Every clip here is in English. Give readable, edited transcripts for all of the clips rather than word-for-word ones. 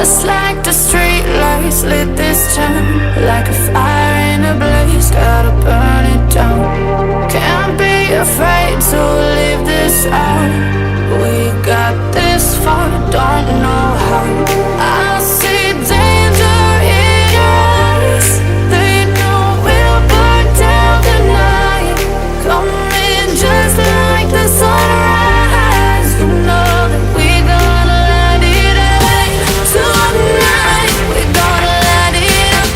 Just like the street lights lit this town, like a fire in a blaze, gotta burn it down. Can't be afraid to leave this out. We got this far, don't know how. I see danger in your eyes. They know we'll burn down the night. Coming just like the sunrise. You know that we gonna light it up tonight. We gonna light it up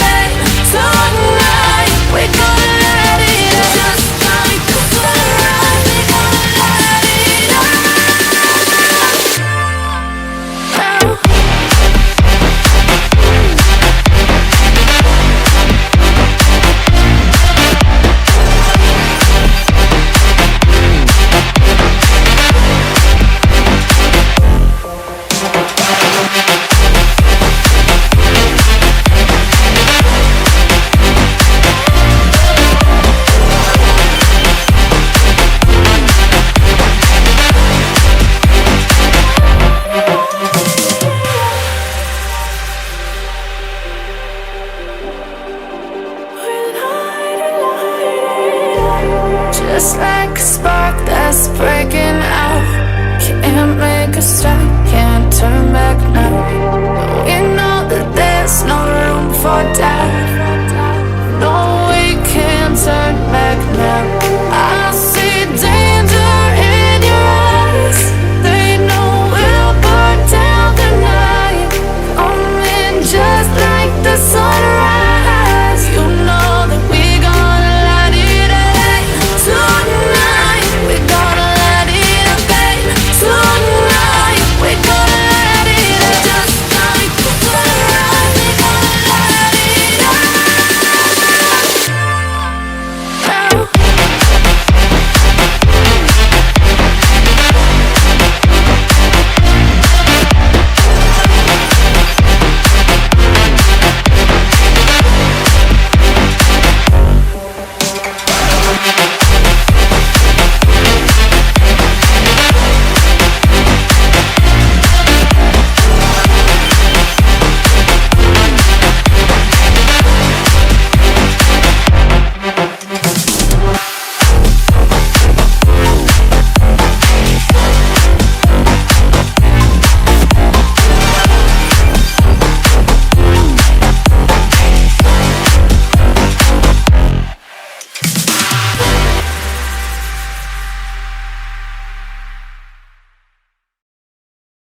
tonight. We gonna light it up just like the sunrise. We gonna light it up now. Just like a spark that's breaking out. Can't make a stop, can't turn back now. We know that there's no room for doubt.